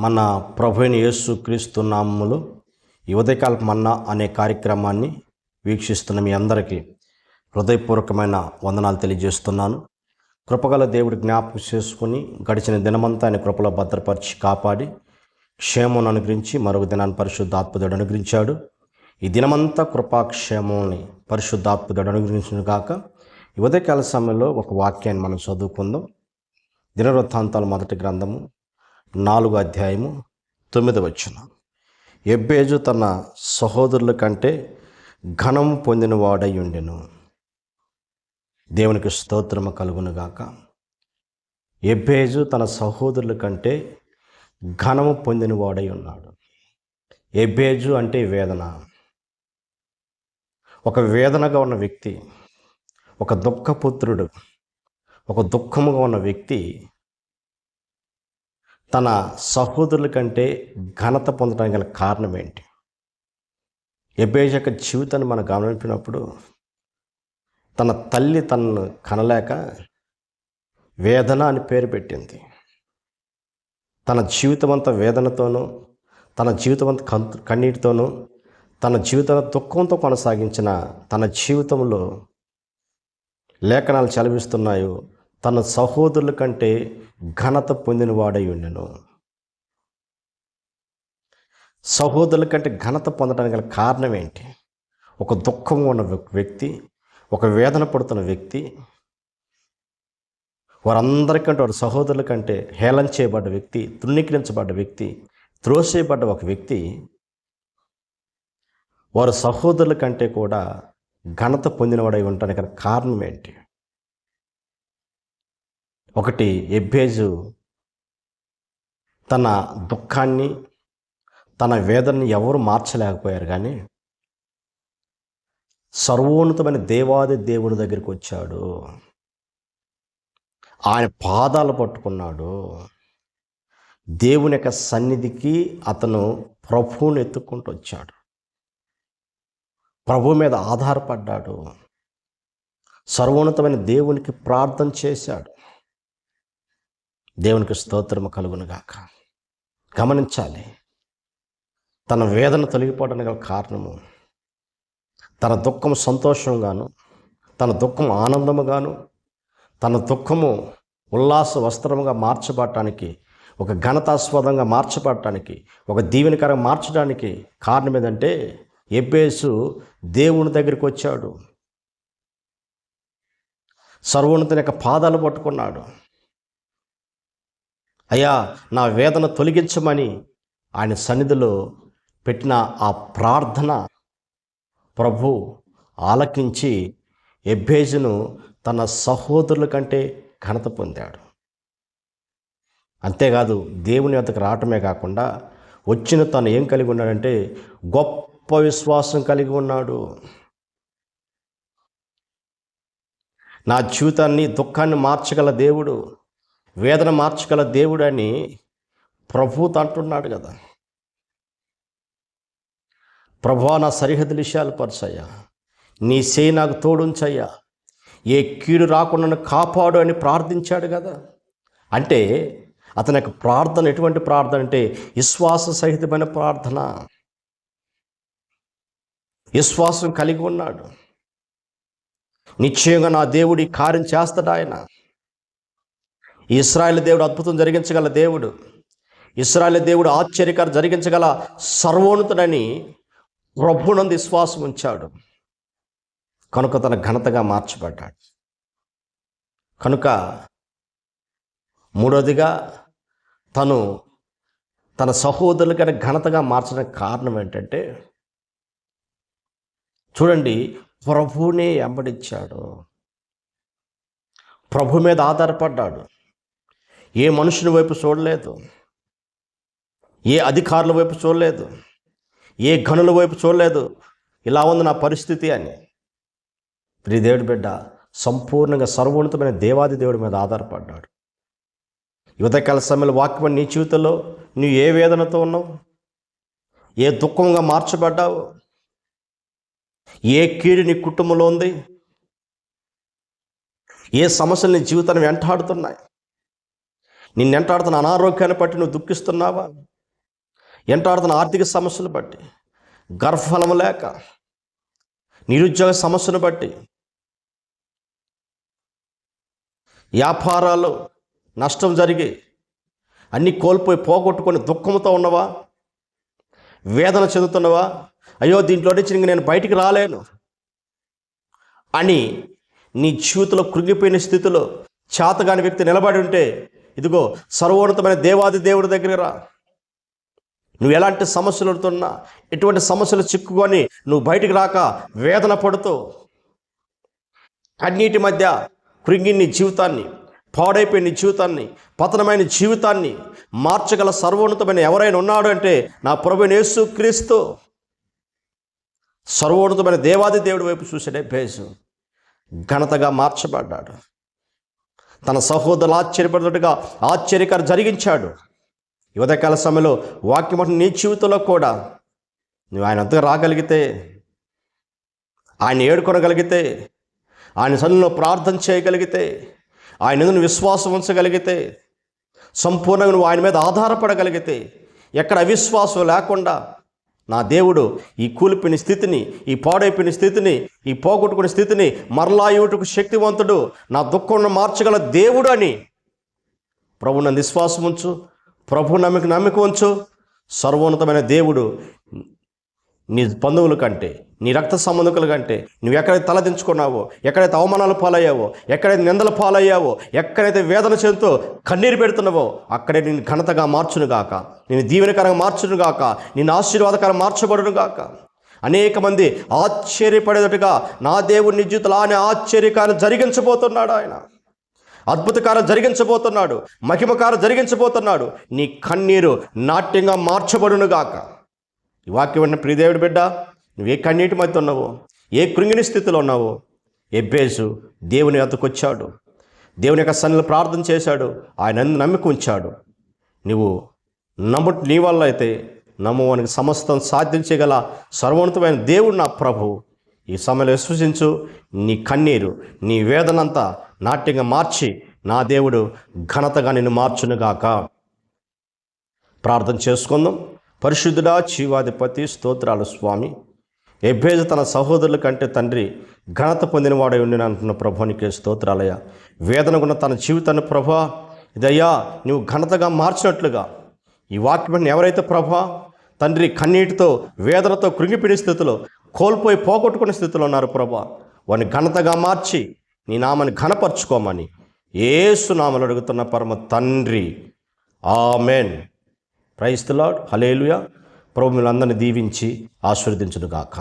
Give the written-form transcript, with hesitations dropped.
మన ప్రభు అయిన యేసు క్రీస్తు నామములో ఈ ఉదయకాలపు మన్నా అనే కార్యక్రమాన్ని వీక్షిస్తున్న మీ అందరికీ హృదయపూర్వకమైన వందనాలు తెలియజేస్తున్నాను. కృపగల దేవుడి జ్ఞాపకం చేసుకుని గడిచిన దినమంతా ఆయన కృపలో భద్రపరిచి కాపాడి క్షేమం అనుగ్రహించి మరొక దినాన్ని పరిశుద్ధాత్మదేవుడు అనుగ్రహించాడు. ఈ దినమంతా కృపాక్షేమాన్ని పరిశుద్ధాత్మదేవుడు అనుగ్రహించును గాక. ఈ ఉదయకాల సమయంలో ఒక వాక్యాన్ని మనం చదువుకుందాం. దినవృత్తాంతాల మొదటి గ్రంథము 4వ అధ్యాయము 9వ వచనం. ఎబ్బేజు తన సహోదరుల కంటే ఘనము పొందినవాడై ఉండెను. దేవునికి స్తోత్రము కలుగునుగాక. ఎబ్బేజు తన సహోదరుల కంటే ఘనము పొందినవాడై ఉన్నాడు. ఎబ్బేజు అంటే వేదన. ఒక వేదనగా ఉన్న వ్యక్తి, ఒక దుఃఖపుత్రుడు, ఒక దుఃఖముగా ఉన్న వ్యక్తి తన సహోదరుల కంటే ఘనత పొందడానికి గల కారణం ఏంటి? ఎబ్బేజు యొక్క జీవితాన్ని మనం గమనించినప్పుడు తన తల్లి తనను కనలేక వేదన అని పేరు పెట్టింది. తన జీవితం అంతా వేదనతోనూ, తన జీవితం అంతా కన్నీటితోనూ, తన జీవితాన్ని దుఃఖంతో కొనసాగించిన తన జీవితంలో లేఖనాలు చదివిస్తున్నాయో తన సహోదరుల కంటే ఘనత పొందినవాడై ఉండెను. సహోదరుల కంటే ఘనత పొందడానికి గల కారణం ఏంటి? ఒక దుఃఖం ఉన్న వ్యక్తి, ఒక వేదన పడుతున్న వ్యక్తి, వారందరికంటే వారి సహోదరుల కంటే హేళన చేయబడ్డ వ్యక్తి, తృణీకరించబడ్డ వ్యక్తి, త్రోసేయబడ్డ ఒక వ్యక్తి వారి సహోదరుల కంటే కూడా ఘనత పొందినవాడై ఉండడానికి గల కారణం ఏంటి? ఒకటి, ఎబ్బేజు తన దుఃఖాన్ని, తన వేదనని ఎవరు మార్చలేకపోయారు, కానీ సర్వోన్నతమైన దేవాది దేవుని దగ్గరికి వచ్చాడు. ఆయన పాదాలు పట్టుకున్నాడు. దేవుని యొక్క సన్నిధికి అతను ప్రభువుని ఎత్తుక్కుంటూ వచ్చాడు. ప్రభు మీద ఆధారపడ్డాడు. సర్వోన్నతమైన దేవునికి ప్రార్థన చేశాడు. దేవునికి స్తోత్రము కలుగునుగాక. గమనించాలి, తన వేదన తొలగిపోవడానికి గల కారణము, తన దుఃఖము సంతోషంగాను, తన దుఃఖం ఆనందముగాను, తన దుఃఖము ఉల్లాస వస్త్రముగా మార్చబడటానికి, ఒక ఘనతాస్పదంగా మార్చబడటానికి, ఒక దీవెనకరంగా మార్చడానికి కారణం ఏదంటే ఎబ్బేజు దేవుని దగ్గరికి వచ్చాడు. సర్వోన్నతుని యొక్క పాదాలు పట్టుకున్నాడు. అయ్యా, నా వేదన తొలగించమని ఆయన సన్నిధిలో పెట్టిన ఆ ప్రార్థన ప్రభు ఆలకించి ఎబ్బేజును తన సహోదరుల కంటే ఘనత పొందాడు. అంతేకాదు, దేవుని వద్దకు రావటమే కాకుండా వచ్చిన తను ఏం కలిగి ఉన్నాడంటే గొప్ప విశ్వాసం కలిగి ఉన్నాడు. నా జీవితాన్ని, దుఃఖాన్ని మార్చగల దేవుడు, వేదన మార్చగల దేవుడు అని ప్రభువుతో అంటున్నాడు కదా. ప్రభువా, నా సరిహద్దులు విషయాలు పరచయ్యా, నీ చేయి నాకు తోడుంచయ్యా, ఏ కీడు రాకుండా కాపాడు అని ప్రార్థించాడు కదా. అంటే అతని యొక్క ప్రార్థన ఎటువంటి ప్రార్థన అంటే విశ్వాస సహితమైన ప్రార్థన. విశ్వాసం కలిగి ఉన్నాడు. నిశ్చయంగా నా దేవుడి కార్యం చేస్తాడు. ఆయన ఇశ్రాయేలు దేవుడు అద్భుతం జరిగించగల దేవుడు, ఇశ్రాయేలు దేవుడు ఆశ్చర్యకార్యం జరిగించగల సర్వోన్నతుడని ప్రభువునందు విశ్వాసం ఉంచాడు. కనుక తన ఘనతగా మార్చబడ్డాడు. కనుక మూడవదిగా తను తన సహోదరులకైనా ఘనతగా మార్చడానికి కారణం ఏంటంటే, చూడండి, ప్రభువునే వెంబడించాడు. ప్రభు మీద ఆధారపడ్డాడు. ఏ మనుషుని వైపు చూడలేదు, ఏ అధికారుల వైపు చూడలేదు, ఏ గనుల వైపు చూడలేదు. ఇలా ఉంది నా పరిస్థితి అని. ప్రియ దేవుడి బిడ్డ సంపూర్ణంగా సర్వోన్నతమైన దేవాది దేవుడి మీద ఆధారపడ్డాడు. ఉదయకాల సమయంలో వాక్యం నీ జీవితంలో నువ్వు ఏ వేదనతో ఉన్నావు, ఏ దుఃఖంగా మార్చబడ్డావు, ఏ కీడు నీ కుటుంబంలో ఉంది, ఏ సమస్యలు నీ జీవితాన్ని వెంటాడుతున్నాయి, నిన్నెంటాడుతున్న అనారోగ్యాన్ని బట్టి నువ్వు దుఃఖిస్తున్నావా? ఎంటాడుతున్న ఆర్థిక సమస్యలు బట్టి, గర్భఫలం లేక, నిరుద్యోగ సమస్యను బట్టి, వ్యాపారాలు నష్టం జరిగి అన్నీ కోల్పోయి పోగొట్టుకొని దుఃఖంతో ఉన్నవా? వేదన చెందుతున్నవా? అయ్యో దీంట్లో నుంచి ఇంక నేను బయటికి రాలేను అని నీ జీవితంలో కృంగిపోయిన స్థితిలో చేతగాని వ్యక్తి నిలబడి ఉంటే, ఇదిగో సర్వోన్నతమైన దేవాది దేవుడి దగ్గర రా. నువ్వు ఎలాంటి సమస్యలు పడుతున్నా, ఎటువంటి సమస్యలు చిక్కుకొని నువ్వు బయటికి రాక వేదన పడుతూ అన్నిటి మధ్య కృంగి నీ జీవితాన్ని, పాడైపోయిన నీ జీవితాన్ని, పతనమైన జీవితాన్ని మార్చగల సర్వోన్నతమైన ఎవరైనా ఉన్నాడు అంటే నా ప్రభువైన యేసుక్రీస్తు. సర్వోన్నతమైన దేవాది దేవుడి వైపు చూసాడే బేజు ఘనతగా మార్చబడ్డాడు. తన సహోదరులు ఆశ్చర్యపడినట్టుగా ఆశ్చర్యకరం జరిగించాడు. ఈ ఉదయకాల సమయంలో వాక్యం అంటే నీ జీవితంలో కూడా నువ్వు ఆయన వద్దకు రాగలిగితే, ఆయన ఏడుకొనగలిగితే, ఆయన సన్నిధిలో ప్రార్థన చేయగలిగితే, ఆయన యందు విశ్వాసం ఉంచగలిగితే, సంపూర్ణంగా నువ్వు ఆయన మీద ఆధారపడగలిగితే, ఎక్కడ అవిశ్వాసం లేకుండా నా దేవుడు ఈ కూలిపోయిన స్థితిని, ఈ పాడైపోయిన స్థితిని, ఈ పోగొట్టుకునే స్థితిని మరలా ఇవ్వటకు శక్తివంతుడు, నా దుఃఖంను మార్చగల దేవుడు అని ప్రభు నందు విశ్వాసం ఉంచు, ప్రభు నమ్మిక ఉంచు. సర్వోన్నతమైన దేవుడు నీ బంధువుల కంటే, నీ రక్త సంబంధికుల కంటే, నువ్వు ఎక్కడైతే తలదించుకున్నావో, ఎక్కడైతే అవమానాలు పాలయ్యావో, ఎక్కడైతే నిందలు పాలయ్యావో, ఎక్కడైతే వేదన చెందుతూ కన్నీరు పెడుతున్నావో అక్కడే నేను ఘనతగా మార్చునుగాక, నేను దీవెనకరంగా మార్చునుగాక, నేను ఆశీర్వాదకరంగా మార్చబడునుగాక. అనేక మంది ఆశ్చర్యపడేటట్టుగా నా దేవుడు నీ జీవితంలో ఆయన ఆశ్చర్యకారం జరిగించబోతున్నాడు. ఆయన అద్భుతకారం జరిగించబోతున్నాడు, మహిమకారం జరిగించబోతున్నాడు. నీ కన్నీరు నాట్యంగా మార్చబడునుగాక. ఈ వాక్యం విన్న ప్రియదేవుడి బిడ్డ, నువ్వు ఏ కన్నీటి మధ్య ఉన్నావో, ఏ కృంగిని స్థితిలో ఉన్నావో, ఎబ్బేసు దేవుని వద్దకు వచ్చాడు, దేవుని యొక్క సన్నిధిలో ప్రార్థన చేశాడు, ఆయన నమ్మిక ఉంచాడు. నువ్వు నీ వల్ల అయితే నమ్మవానికి సమస్తం సాధించగల సర్వోన్నతమైన దేవుడు నా ప్రభు. ఈ సమయంలో విశ్వసించు. నీ కన్నీరు, నీ వేదనంతా నాట్యంగా మార్చి నా దేవుడు ఘనతగా నిన్ను మార్చునుగాక. ప్రార్థన చేసుకుందాం. పరిశుద్ధుడా, జీవాధిపతి, స్తోత్రాలు స్వామి. ఎబ్బేజు తన సహోదరుల కంటే తండ్రి ఘనత పొందినవాడై ఉండిన అంటున్న ప్రభునికి స్తోత్రాలయ్యా. వేదనకున్న తన జీవితాన్ని ప్రభా ఇదయ్యా నువ్వు ఘనతగా మార్చినట్లుగా ఈ వాక్యాన్ని ఎవరైతే ప్రభా తండ్రి కన్నీటితో, వేదనతో కృంగిపోయిన స్థితిలో, కోల్పోయి పోగొట్టుకునే స్థితిలో ఉన్నారు ప్రభా, వారిని ఘనతగా మార్చి నీ నామాన్ని ఘనపరచుకోమని యేసు నామములో అడుగుతున్న పరమ తండ్రి, amen. Praise the Lord. Hallelujah. ప్రభు మిమ్మల్ని అందరిని దీవించి ఆశీర్వదించును గాక.